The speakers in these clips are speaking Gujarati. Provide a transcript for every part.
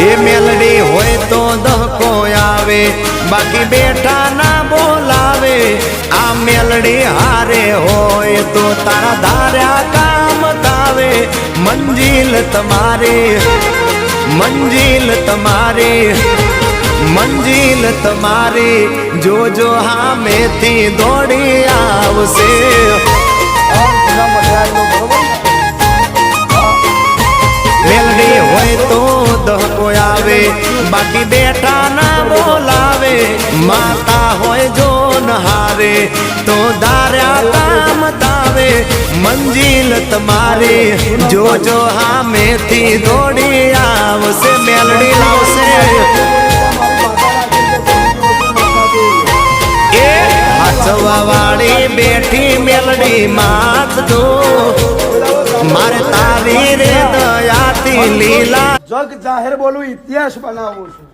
એ મેલડી હોય તો દહકો આવે, બાકી બેઠા ના બોલાવે. આ મેલડી હારે હોય તો તારા ધાર્યા કામ થાવે. મંજિલ તમારી, મંજિલ તમારી, મંજિલ તમારી જોજો હામેથી દોડી આવશે. મેલડી હોય તો દહકો આવે, બાકી બેઠા ના બોલાવે. માતા હોય જો નહારે તો ધાર્યા કામ થાવે. મંજિલ તમારી જોજો હામેથી દોડી આવશે. મેલડી લાવશે. એ હાચવા વાળી બેઠી મેલડી માત દો, મારે તારી રે દયાથી લીલા. જગ જાહેર બોલું, ઇતિહાસ બનાવું છું.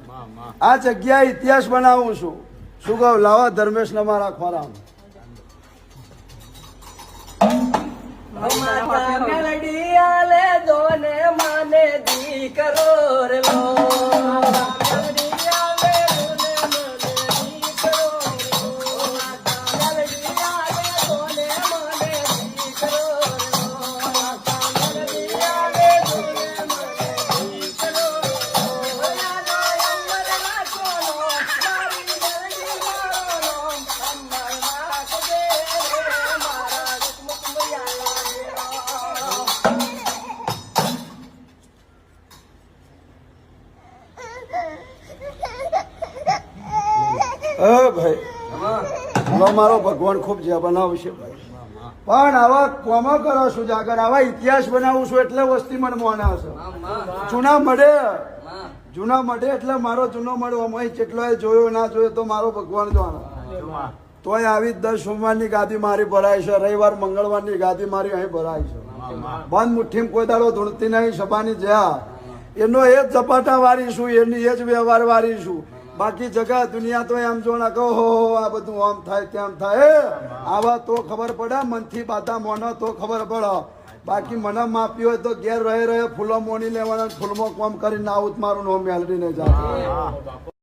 આ જગ્યાએ ઇતિહાસ બનાવું છું. શું કહું? લાવા ધર્મેશ ને મારા ખોરામ. મેલડી આલે દોને માને દીકરો રે લો. ભાઈ મારો ભગવાન ખૂબ જે બનાવશે ભાઈ, પણ આવા કોમો કરો છું જાગર, આવા ઇતિહાસ બનાવું છું એટલે વસ્તી મને મોના છે. જૂના મળે, જૂના મળે એટલે મારો જૂનો મળે કેટલો જોયો ના જોયો તો મારો ભગવાન જાણે. તોય આવી 10 સોમવારની ગાદી મારી ભરાય છે, રવિવાર મંગળવારની ગાદી મારી અહીં ભરાય છે. બંધ મુઠ્ઠીમાં કોઈ દાડો ધૂણતી નહીં. સભાની જ્યાં એનો એ જ ઝપાટા વાળી છું, એની એ જ વ્યવહાર વાળી છું. બાકી જગા દુનિયા તો એમ જો ના કહો આ બધું આમ થાય તેમ થાય. આવા તો ખબર પડે, મનથી બાધા મોનો તો ખબર પડે. બાકી મને માપી હોય તો ઘેર રહે ફૂલો મોની લેવાના, ફૂલમાં કોમ કરીને આવું મારું નામ મેલડી ને જાય.